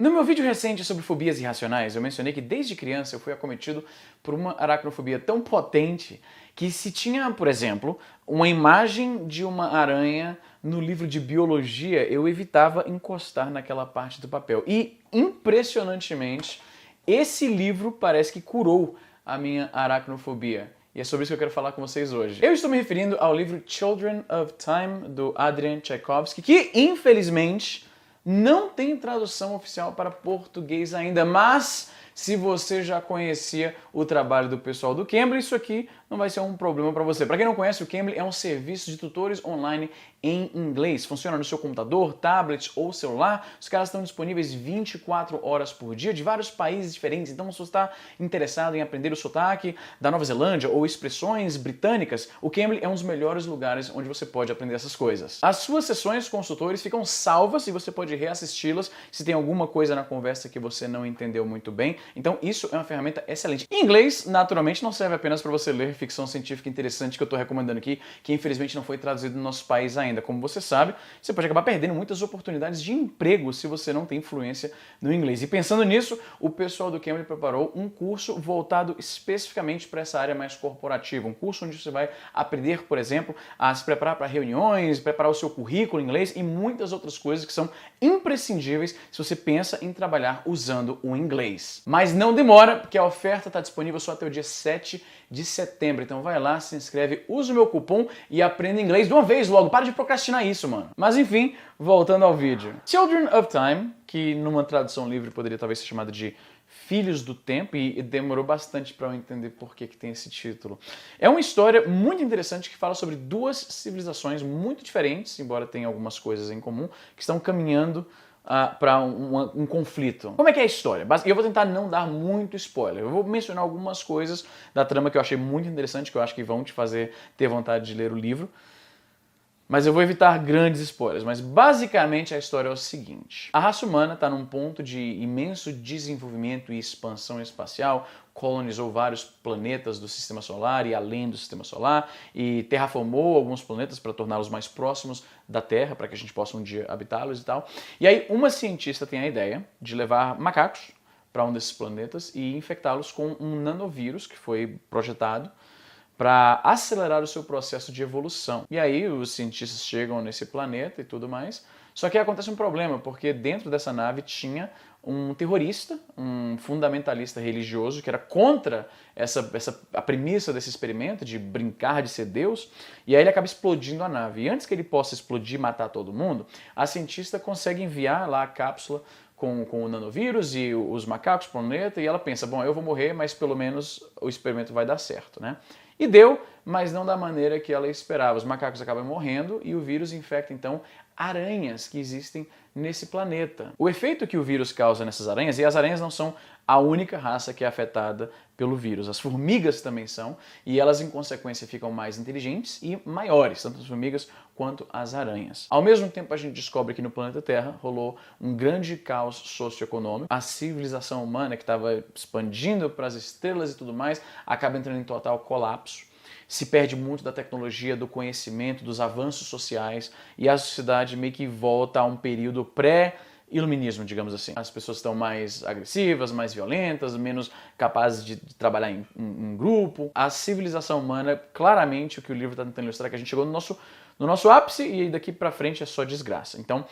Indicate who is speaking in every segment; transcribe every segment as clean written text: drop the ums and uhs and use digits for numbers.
Speaker 1: No meu vídeo recente sobre fobias irracionais, eu mencionei que desde criança eu fui acometido por uma aracnofobia tão potente que se tinha, por exemplo, uma imagem de uma aranha no livro de biologia, eu evitava encostar naquela parte do papel. E, impressionantemente, esse livro parece que curou a minha aracnofobia. E é sobre isso que eu quero falar com vocês hoje. Eu estou me referindo ao livro Children of Time, do Adrian Tchaikovsky, que, infelizmente, não tem tradução oficial para português ainda, mas se você já conhecia o trabalho do pessoal do Cambly, isso aqui não vai ser um problema para você. Para quem não conhece, o Cambly é um serviço de tutores online em inglês. Funciona no seu computador, tablet ou celular. Os caras estão disponíveis 24 horas por dia, de vários países diferentes. Então, se você está interessado em aprender o sotaque da Nova Zelândia ou expressões britânicas, o Cambly é um dos melhores lugares onde você pode aprender essas coisas. As suas sessões com os tutores ficam salvas e você pode reassisti-las se tem alguma coisa na conversa que você não entendeu muito bem. Então, isso é uma ferramenta excelente. Em inglês, naturalmente, não serve apenas para você ler ficção científica interessante que eu estou recomendando aqui, que infelizmente não foi traduzido no nosso país ainda. Como você sabe, você pode acabar perdendo muitas oportunidades de emprego se você não tem influência no inglês. E pensando nisso, o pessoal do Cambly preparou um curso voltado especificamente para essa área mais corporativa. Um curso onde você vai aprender, por exemplo, a se preparar para reuniões, preparar o seu currículo em inglês e muitas outras coisas que são imprescindíveis se você pensa em trabalhar usando o inglês. Mas não demora, porque a oferta está disponível só até o dia 7 de setembro. Então vai lá, se inscreve, usa o meu cupom e aprenda inglês de uma vez logo. Para de procrastinar isso, mano. Mas enfim, voltando ao vídeo. Children of Time, que numa tradução livre poderia talvez ser chamada de Filhos do Tempo, e demorou bastante para eu entender por que tem esse título. É uma história muito interessante que fala sobre duas civilizações muito diferentes, embora tenha algumas coisas em comum, que estão caminhando para um conflito. Como é que é a história? Eu vou tentar não dar muito spoiler. Eu vou mencionar algumas coisas da trama que eu achei muito interessante, que eu acho que vão te fazer ter vontade de ler o livro. Mas eu vou evitar grandes spoilers, mas basicamente a história é o seguinte. A raça humana está num ponto de imenso desenvolvimento e expansão espacial, colonizou vários planetas do Sistema Solar e além do Sistema Solar, e terraformou alguns planetas para torná-los mais próximos da Terra, para que a gente possa um dia habitá-los e tal. E aí uma cientista tem a ideia de levar macacos para um desses planetas e infectá-los com um nanovírus que foi projetado para acelerar o seu processo de evolução. E aí os cientistas chegam nesse planeta e tudo mais, só que acontece um problema, porque dentro dessa nave tinha um terrorista, um fundamentalista religioso que era contra a premissa desse experimento de brincar de ser Deus, e aí ele acaba explodindo a nave. E antes que ele possa explodir e matar todo mundo, a cientista consegue enviar lá a cápsula com o nanovírus e os macacos para o planeta, e ela pensa, bom, eu vou morrer, mas pelo menos o experimento vai dar certo, né? E deu, mas não da maneira que ela esperava. Os macacos acabam morrendo e o vírus infecta, então, aranhas que existem nesse planeta. O efeito que o vírus causa nessas aranhas, e as aranhas não são a única raça que é afetada pelo vírus. As formigas também são, e elas, em consequência, ficam mais inteligentes e maiores, tanto as formigas quanto as aranhas. Ao mesmo tempo, a gente descobre que no planeta Terra rolou um grande caos socioeconômico. A civilização humana, que estava expandindo para as estrelas e tudo mais, acaba entrando em total colapso. Se perde muito da tecnologia, do conhecimento, dos avanços sociais, e a sociedade meio que volta a um período pré-iluminismo, digamos assim. As pessoas estão mais agressivas, mais violentas, menos capazes de trabalhar em grupo. A civilização humana, claramente, o que o livro está tentando ilustrar é que a gente chegou no nosso ápice e daqui para frente é só desgraça. Então,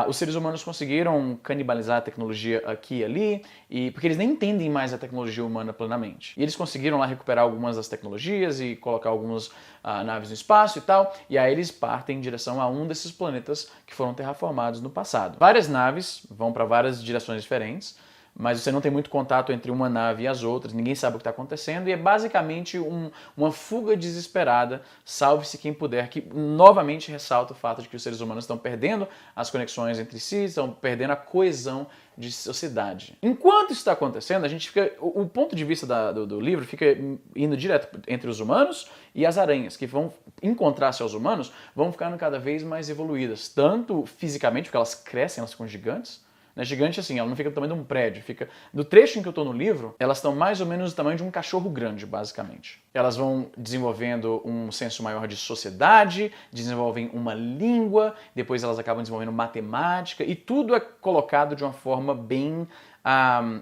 Speaker 1: os seres humanos conseguiram canibalizar a tecnologia aqui e ali, porque eles nem entendem mais a tecnologia humana plenamente. E eles conseguiram lá recuperar algumas das tecnologias e colocar algumas naves no espaço e tal, e aí eles partem em direção a um desses planetas que foram terraformados no passado. Várias naves vão para várias direções diferentes, mas você não tem muito contato entre uma nave e as outras, ninguém sabe o que está acontecendo, e é basicamente uma fuga desesperada, salve-se quem puder, que novamente ressalta o fato de que os seres humanos estão perdendo as conexões entre si, estão perdendo a coesão de sociedade. Enquanto isso está acontecendo, a gente fica, o ponto de vista do livro fica indo direto entre os humanos e as aranhas, que vão encontrar-se aos humanos, vão ficando cada vez mais evoluídas, tanto fisicamente, porque elas crescem, elas ficam gigantes, Não é gigante assim, ela não fica do tamanho de um prédio. Fica... Do trecho em que eu estou no livro, elas estão mais ou menos do tamanho de um cachorro grande, basicamente. Elas vão desenvolvendo um senso maior de sociedade, desenvolvem uma língua, depois elas acabam desenvolvendo matemática, e tudo é colocado de uma forma bem...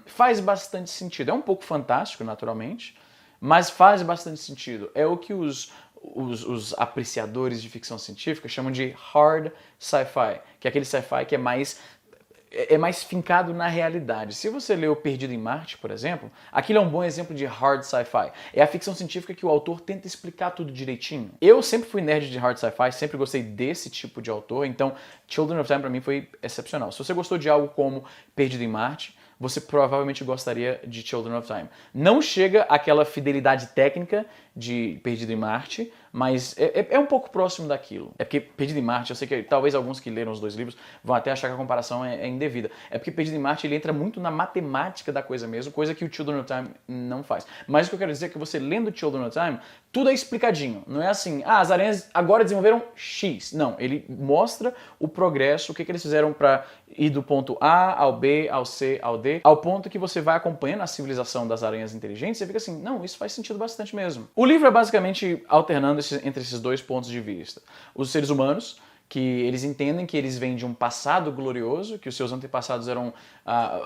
Speaker 1: faz bastante sentido. É um pouco fantástico, naturalmente, mas faz bastante sentido. É o que os apreciadores de ficção científica chamam de hard sci-fi, que é aquele sci-fi que é mais fincado na realidade. Se você lê O Perdido em Marte, por exemplo, aquilo é um bom exemplo de hard sci-fi. É a ficção científica que o autor tenta explicar tudo direitinho. Eu sempre fui nerd de hard sci-fi, sempre gostei desse tipo de autor, então Children of Time pra mim foi excepcional. Se você gostou de algo como Perdido em Marte, você provavelmente gostaria de Children of Time. Não chega àquela fidelidade técnica de Perdido em Marte, mas é um pouco próximo daquilo. É porque Perdido em Marte, eu sei que talvez alguns que leram os dois livros vão até achar que a comparação é indevida. É porque Perdido em Marte ele entra muito na matemática da coisa mesmo, coisa que o Children of Time não faz. Mas o que eu quero dizer é que você lendo Children of Time, tudo é explicadinho. Não é assim, as aranhas agora desenvolveram X. Não, ele mostra o progresso, o que eles fizeram para ir do ponto A ao B, ao C, ao D, ao ponto que você vai acompanhando a civilização das aranhas inteligentes e fica assim, não, isso faz sentido bastante mesmo. O livro é basicamente alternando entre esses dois pontos de vista. Os seres humanos, que eles entendem que eles vêm de um passado glorioso, que os seus antepassados eram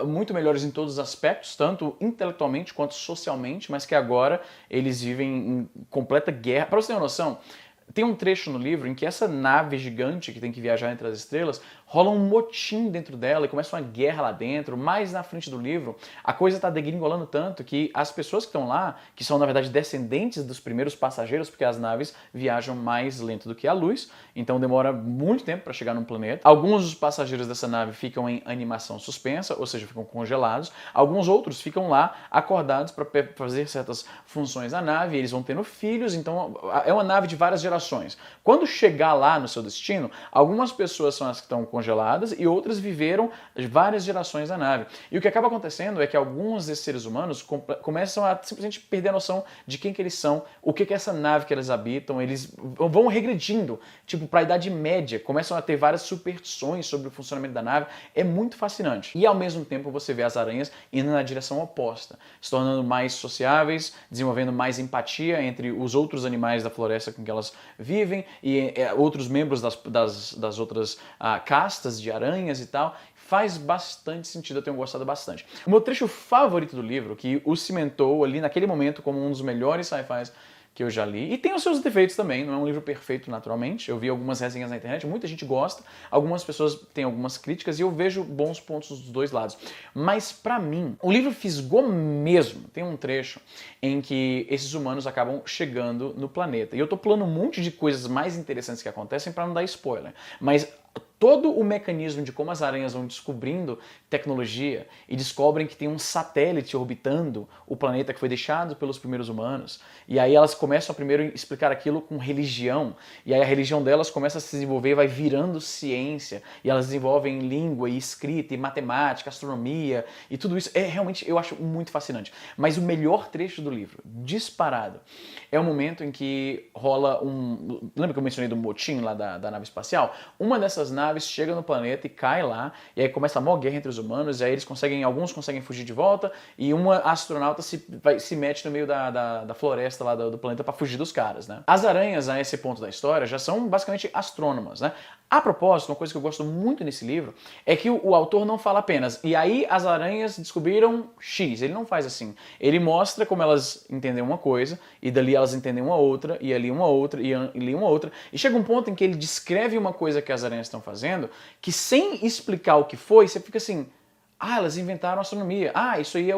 Speaker 1: muito melhores em todos os aspectos, tanto intelectualmente quanto socialmente, mas que agora eles vivem em completa guerra. Para você ter uma noção, tem um trecho no livro em que essa nave gigante que tem que viajar entre as estrelas rola um motim dentro dela e começa uma guerra lá dentro. Mais na frente do livro, a coisa está degringolando tanto que as pessoas que estão lá, que são na verdade descendentes dos primeiros passageiros, porque as naves viajam mais lento do que a luz, então demora muito tempo para chegar num planeta. Alguns dos passageiros dessa nave ficam em animação suspensa, ou seja, ficam congelados. Alguns outros ficam lá acordados para fazer certas funções na nave, eles vão tendo filhos, então é uma nave de várias gerações. Quando chegar lá no seu destino, algumas pessoas são as que estão congeladas e outras viveram várias gerações na nave. E o que acaba acontecendo é que alguns desses seres humanos começam a simplesmente perder a noção de quem que eles são, o que é essa nave que eles habitam, eles vão regredindo, tipo, para a Idade Média, começam a ter várias superstições sobre o funcionamento da nave, é muito fascinante. E ao mesmo tempo você vê as aranhas indo na direção oposta, se tornando mais sociáveis, desenvolvendo mais empatia entre os outros animais da floresta com que elas vivem e outros membros das outras castas de aranhas e tal, faz bastante sentido, eu tenho gostado bastante. O meu trecho favorito do livro, que o cimentou ali naquele momento como um dos melhores sci-fis que eu já li, e tem os seus defeitos também, não é um livro perfeito naturalmente, eu vi algumas resenhas na internet, muita gente gosta, algumas pessoas têm algumas críticas e eu vejo bons pontos dos dois lados. Mas pra mim, o livro fisgou mesmo. Tem um trecho em que esses humanos acabam chegando no planeta. E eu tô pulando um monte de coisas mais interessantes que acontecem pra não dar spoiler, mas todo o mecanismo de como as aranhas vão descobrindo tecnologia e descobrem que tem um satélite orbitando o planeta que foi deixado pelos primeiros humanos. E aí elas começam a primeiro explicar aquilo com religião. E aí a religião delas começa a se desenvolver, vai virando ciência. E elas desenvolvem língua e escrita e matemática, astronomia e tudo isso. É realmente, eu acho muito fascinante. Mas o melhor trecho do livro, disparado, é o momento em que rola um... Lembra que eu mencionei do motim lá da nave espacial? Uma dessas naves chega no planeta e cai lá, e aí começa a maior guerra entre os humanos, e aí alguns conseguem fugir de volta, e uma astronauta se mete no meio da floresta lá do planeta para fugir dos caras, né? As aranhas, a esse ponto da história, já são basicamente astrônomas, né? A propósito, uma coisa que eu gosto muito nesse livro é que o autor não fala apenas, e aí as aranhas descobriram X, ele não faz assim. Ele mostra como elas entendem uma coisa, e dali elas entendem uma outra, e ali uma outra, e ali uma outra, e chega um ponto em que ele descreve uma coisa que as aranhas estão fazendo, que sem explicar o que foi, você fica assim... elas inventaram astronomia. Isso aí é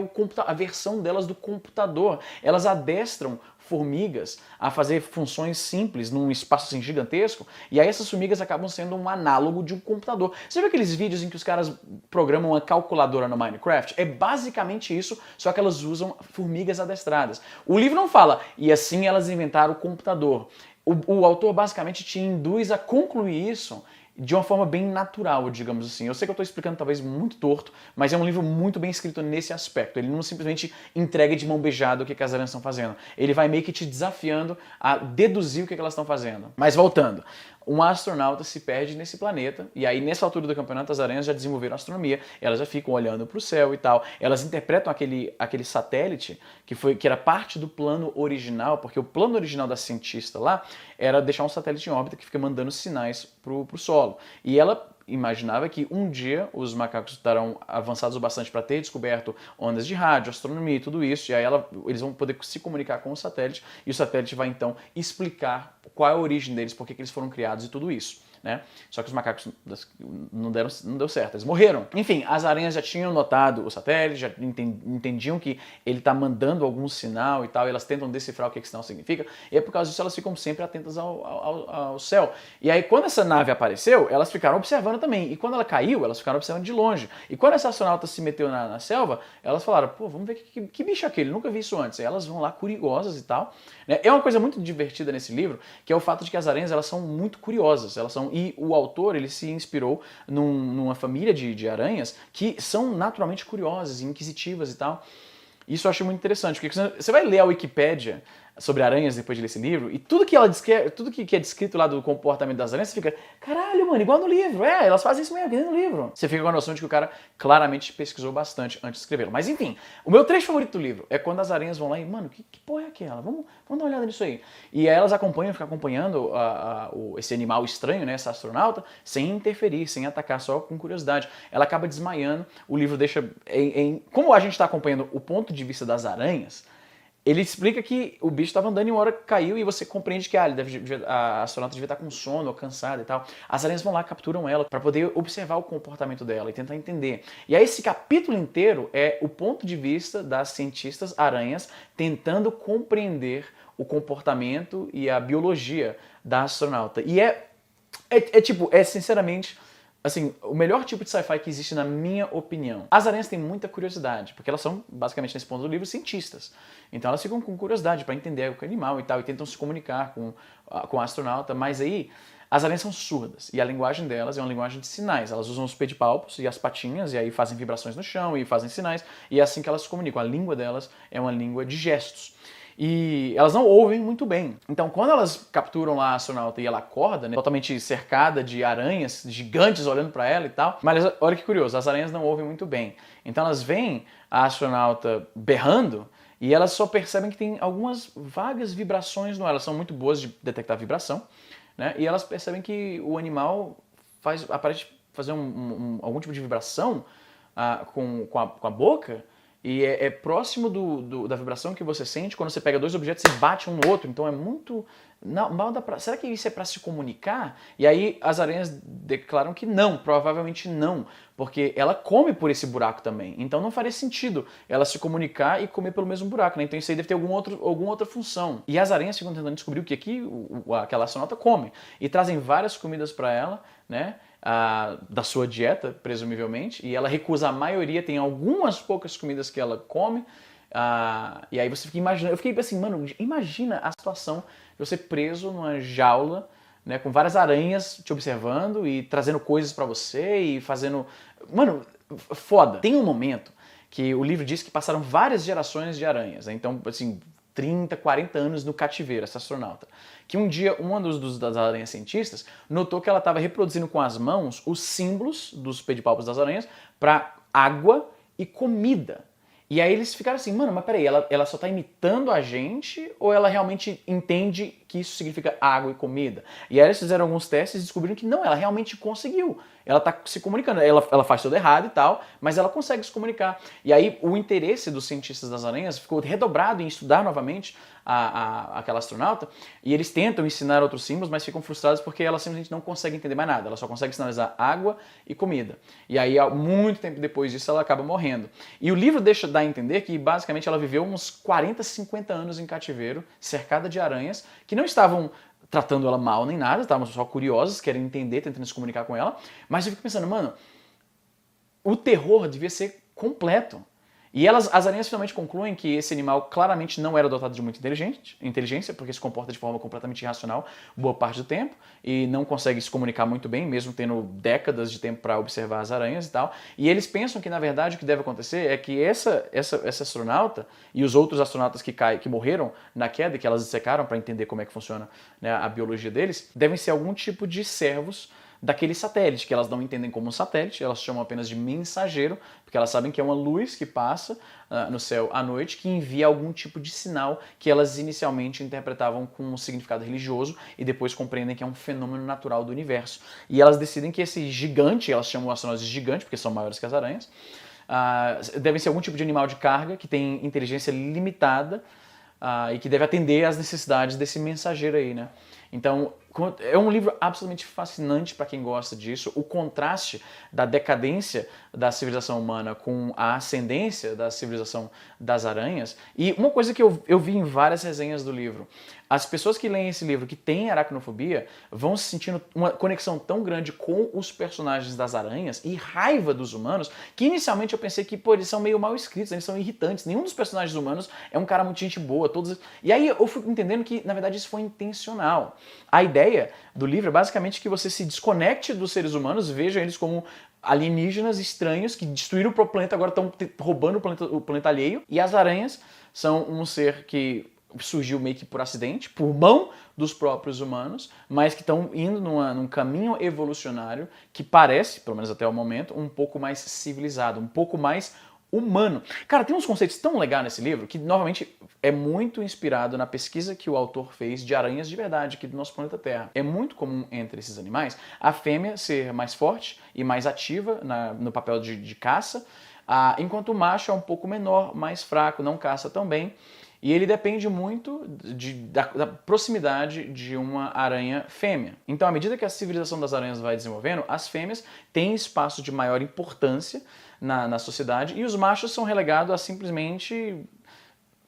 Speaker 1: a versão delas do computador. Elas adestram formigas a fazer funções simples num espaço assim gigantesco, e aí essas formigas acabam sendo um análogo de um computador. Você viu aqueles vídeos em que os caras programam uma calculadora no Minecraft? É basicamente isso, só que elas usam formigas adestradas. O livro não fala, e assim elas inventaram o computador. O autor basicamente te induz a concluir isso de uma forma bem natural, digamos assim. Eu sei que eu estou explicando talvez muito torto, mas é um livro muito bem escrito nesse aspecto. Ele não simplesmente entrega de mão beijada o que as aranhas estão fazendo. Ele vai meio que te desafiando a deduzir o que elas estão fazendo. Mas voltando, um astronauta se perde nesse planeta, e aí nessa altura do campeonato as aranhas já desenvolveram astronomia, elas já ficam olhando para o céu e tal, elas interpretam aquele satélite que era parte do plano original, porque o plano original da cientista lá era deixar um satélite em órbita que fica mandando sinais pro solo. E ela imaginava que um dia os macacos estarão avançados o bastante para ter descoberto ondas de rádio, astronomia e tudo isso, e aí eles vão poder se comunicar com o satélite, e o satélite vai então explicar qual é a origem deles, por que eles foram criados e tudo isso. Né? Só que os macacos não deu certo, eles morreram. Enfim, as aranhas já tinham notado o satélite, já entendiam que ele está mandando algum sinal e tal, e elas tentam decifrar o que esse sinal significa, e é por causa disso elas ficam sempre atentas ao céu. E aí quando essa nave apareceu, elas ficaram observando também, e quando ela caiu, elas ficaram observando de longe. E quando essa astronauta se meteu na selva, elas falaram, pô, vamos ver que bicho é aquele, nunca vi isso antes. E elas vão lá curiosas e tal. Né? É uma coisa muito divertida nesse livro, que é o fato de que as aranhas elas são muito curiosas, e o autor ele se inspirou numa família de aranhas que são naturalmente curiosas, inquisitivas e tal. Isso eu acho muito interessante, porque você vai ler a Wikipédia sobre aranhas depois de ler esse livro, e tudo que é descrito lá do comportamento das aranhas, você fica, caralho, mano, igual no livro, elas fazem isso mesmo, aqui no livro. Você fica com a noção de que o cara claramente pesquisou bastante antes de escrevê-lo. Mas enfim, o meu trecho favorito do livro é quando as aranhas vão lá e, mano, que porra é aquela? Vamos dar uma olhada nisso aí. E aí elas ficam acompanhando esse animal estranho, né, essa astronauta, sem interferir, sem atacar, só com curiosidade. Ela acaba desmaiando, o livro deixa... Como a gente está acompanhando o ponto de vista das aranhas, ele explica que o bicho estava andando e uma hora caiu e você compreende que a astronauta devia estar com sono ou cansada e tal. As aranhas vão lá, capturam ela para poder observar o comportamento dela e tentar entender. E aí esse capítulo inteiro é o ponto de vista das cientistas aranhas tentando compreender o comportamento e a biologia da astronauta. E é sinceramente... assim, o melhor tipo de sci-fi que existe na minha opinião. As aranhas têm muita curiosidade, porque elas são, basicamente nesse ponto do livro, cientistas. Então elas ficam com curiosidade para entender o animal e tal, e tentam se comunicar com a astronauta, mas aí as aranhas são surdas, e a linguagem delas é uma linguagem de sinais. Elas usam os pedipalpos e as patinhas, e aí fazem vibrações no chão, e fazem sinais, e é assim que elas se comunicam. A língua delas é uma língua de gestos. E elas não ouvem muito bem. Então, quando elas capturam lá a astronauta e ela acorda, né, totalmente cercada de aranhas gigantes olhando para ela e tal, mas olha que curioso, as aranhas não ouvem muito bem. Então elas veem a astronauta berrando e elas só percebem que tem algumas vagas vibrações no ar. Elas são muito boas de detectar vibração, né? E elas percebem que o animal aparece fazer algum tipo de vibração com a boca. E é próximo da vibração que você sente quando você pega dois objetos e bate um no outro. Então é muito... será que isso é para se comunicar? E aí as aranhas declaram que não, provavelmente não. Porque ela come por esse buraco também. Então não faria sentido ela se comunicar e comer pelo mesmo buraco, né? Então isso aí deve ter alguma outra função. E as aranhas ficam tentando descobrir o que aquela astronauta come. E trazem várias comidas para ela, né? Da sua dieta, presumivelmente, e ela recusa a maioria, tem algumas poucas comidas que ela come, e aí você fica imaginando, eu fiquei assim, mano, imagina a situação de você preso numa jaula, né, com várias aranhas te observando e trazendo coisas pra você e fazendo... Mano, foda. Tem um momento que o livro diz que passaram várias gerações de aranhas, né? Então, assim, 30, 40 anos no cativeiro, essa astronauta. Que um dia, uma das aranhas cientistas notou que ela estava reproduzindo com as mãos os símbolos dos pedipalpos das aranhas para água e comida. E aí eles ficaram assim, mano, mas peraí, ela só está imitando a gente ou ela realmente entende que isso significa água e comida? E aí eles fizeram alguns testes e descobriram que não, ela realmente conseguiu. Ela está se comunicando, ela faz tudo errado e tal, mas ela consegue se comunicar. E aí o interesse dos cientistas das aranhas ficou redobrado em estudar novamente aquela astronauta, e eles tentam ensinar outros símbolos, mas ficam frustrados porque ela simplesmente não consegue entender mais nada, ela só consegue sinalizar água e comida. E aí, muito tempo depois disso, ela acaba morrendo. E o livro dá a entender que, basicamente, ela viveu uns 40, 50 anos em cativeiro, cercada de aranhas, que não estavam tratando ela mal nem nada, estavam só curiosas, querendo entender, tentando se comunicar com ela, mas eu fico pensando, mano, o terror devia ser completo. E as aranhas finalmente concluem que esse animal claramente não era dotado de muita inteligência, porque se comporta de forma completamente irracional boa parte do tempo, e não consegue se comunicar muito bem, mesmo tendo décadas de tempo para observar as aranhas e tal. E eles pensam que, na verdade, o que deve acontecer é que essa astronauta e os outros astronautas que morreram na queda, que elas dissecaram para entender como é que funciona, né, a biologia deles, devem ser algum tipo de servos daquele satélite, que elas não entendem como um satélite, elas chamam apenas de mensageiro, porque elas sabem que é uma luz que passa no céu à noite, que envia algum tipo de sinal que elas inicialmente interpretavam com um significado religioso e depois compreendem que é um fenômeno natural do universo. E elas decidem que esse gigante, elas chamam o astronauta de gigante, porque são maiores que as aranhas, devem ser algum tipo de animal de carga que tem inteligência limitada e que deve atender às necessidades desse mensageiro aí, né? Então, é um livro absolutamente fascinante para quem gosta disso. O contraste da decadência da civilização humana com a ascendência da civilização das aranhas. E uma coisa que eu vi em várias resenhas do livro, as pessoas que leem esse livro, que têm aracnofobia, vão se sentindo uma conexão tão grande com os personagens das aranhas e raiva dos humanos, que inicialmente eu pensei que, pô, eles são meio mal escritos, eles são irritantes. Nenhum dos personagens humanos é um cara muito gente boa. E aí eu fui entendendo que, na verdade, isso foi intencional. A ideia do livro é basicamente que você se desconecte dos seres humanos, veja eles como alienígenas estranhos que destruíram o planeta, agora estão roubando o planeta alheio. E as aranhas são um ser que surgiu meio que por acidente, por mão dos próprios humanos, mas que estão indo num caminho evolucionário que parece, pelo menos até o momento, um pouco mais civilizado, um pouco mais humano. Cara, tem uns conceitos tão legais nesse livro que, novamente, é muito inspirado na pesquisa que o autor fez de aranhas de verdade aqui do nosso planeta Terra. É muito comum entre esses animais a fêmea ser mais forte e mais ativa no papel de caça, enquanto o macho é um pouco menor, mais fraco, não caça tão bem. E ele depende muito da proximidade de uma aranha fêmea. Então, à medida que a civilização das aranhas vai desenvolvendo, as fêmeas têm espaço de maior importância na sociedade e os machos são relegados a simplesmente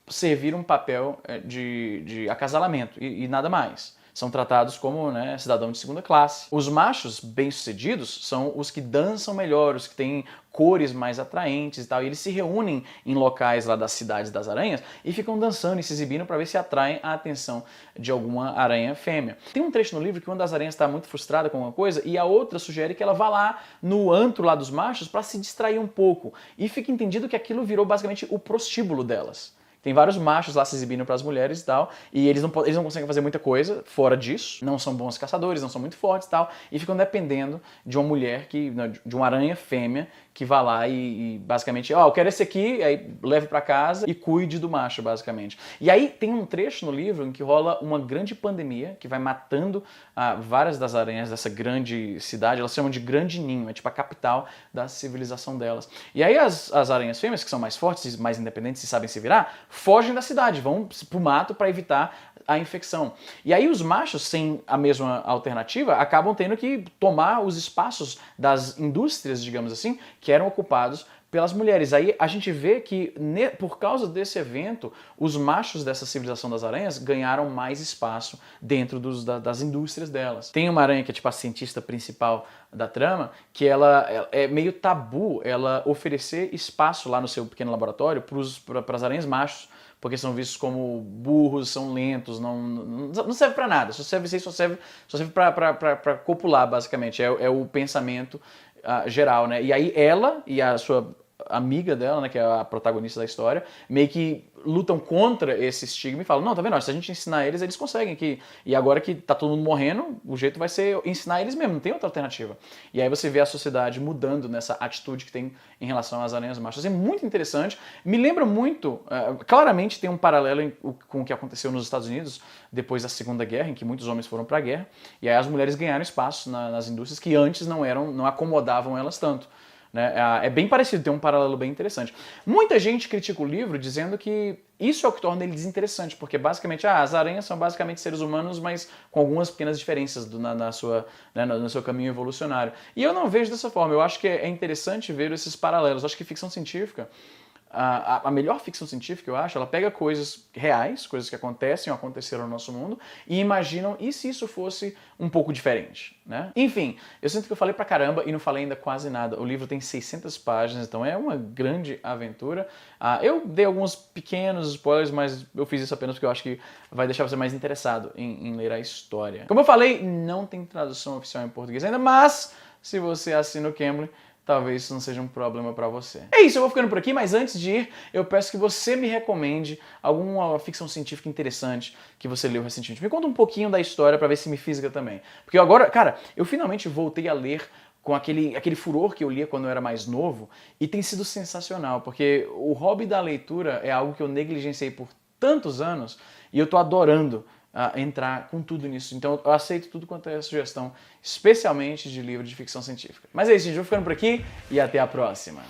Speaker 1: servir um papel de acasalamento e nada mais. São tratados como, né, cidadão de segunda classe. Os machos bem-sucedidos são os que dançam melhor, os que têm cores mais atraentes e tal. E eles se reúnem em locais lá das cidades das aranhas e ficam dançando e se exibindo para ver se atraem a atenção de alguma aranha fêmea. Tem um trecho no livro que uma das aranhas está muito frustrada com alguma coisa e a outra sugere que ela vá lá no antro lá dos machos para se distrair um pouco. E fica entendido que aquilo virou basicamente o prostíbulo delas. Tem vários machos lá se exibindo para as mulheres e tal, e eles não conseguem fazer muita coisa fora disso, não são bons caçadores, não são muito fortes e tal, e ficam dependendo de uma mulher, de uma aranha fêmea, que vá lá e basicamente, eu quero esse aqui, aí leve para casa e cuide do macho, basicamente. E aí tem um trecho no livro em que rola uma grande pandemia, que vai matando várias das aranhas dessa grande cidade, elas chamam de Grande Ninho, é tipo a capital da civilização delas. E aí as aranhas fêmeas, que são mais fortes, mais independentes e sabem se virar, fogem da cidade, vão pro mato para evitar a infecção. E aí os machos, sem a mesma alternativa, acabam tendo que tomar os espaços das indústrias, digamos assim, que eram ocupados pelas mulheres. Aí a gente vê que, por causa desse evento, os machos dessa civilização das aranhas ganharam mais espaço dentro das indústrias delas. Tem uma aranha que é tipo a cientista principal da trama, que ela é meio tabu ela oferecer espaço lá no seu pequeno laboratório para as aranhas machos, porque são vistos como burros, são lentos, não serve para nada, só serve para copular, basicamente, é o pensamento geral, né? E aí ela e a sua amiga dela, né, que é a protagonista da história, meio que lutam contra esse estigma e falam, não, tá vendo? Se a gente ensinar eles, eles conseguem. E agora que tá todo mundo morrendo, o jeito vai ser ensinar eles mesmo, não tem outra alternativa. E aí você vê a sociedade mudando nessa atitude que tem em relação às aranhas machos. É muito interessante. Me lembra muito, claramente tem um paralelo com o que aconteceu nos Estados Unidos depois da Segunda Guerra, em que muitos homens foram para a guerra, e aí as mulheres ganharam espaço nas indústrias que antes não acomodavam elas tanto. Né? É bem parecido, tem um paralelo bem interessante. Muita gente critica o livro dizendo que isso é o que torna ele desinteressante, porque basicamente as aranhas são basicamente seres humanos, mas com algumas pequenas diferenças no seu caminho evolucionário. E eu não vejo dessa forma, eu acho que é interessante ver esses paralelos. Eu acho que ficção científica a melhor ficção científica, eu acho, ela pega coisas reais, coisas que acontecem ou aconteceram no nosso mundo, e imaginam, e se isso fosse um pouco diferente, né? Enfim, eu sinto que eu falei pra caramba e não falei ainda quase nada. O livro tem 600 páginas, então é uma grande aventura. Eu dei alguns pequenos spoilers, mas eu fiz isso apenas porque eu acho que vai deixar você mais interessado em ler a história. Como eu falei, não tem tradução oficial em português ainda, mas se você assina o Cambly, talvez isso não seja um problema pra você. É isso, eu vou ficando por aqui, mas antes de ir, eu peço que você me recomende alguma ficção científica interessante que você leu recentemente. Me conta um pouquinho da história pra ver se me fisga também. Porque agora, cara, eu finalmente voltei a ler com aquele furor que eu lia quando eu era mais novo, e tem sido sensacional, porque o hobby da leitura é algo que eu negligenciei por tantos anos, e eu tô adorando entrar com tudo nisso. Então eu aceito tudo quanto é sugestão, especialmente de livro de ficção científica. Mas é isso, gente. Eu vou ficando por aqui e até a próxima.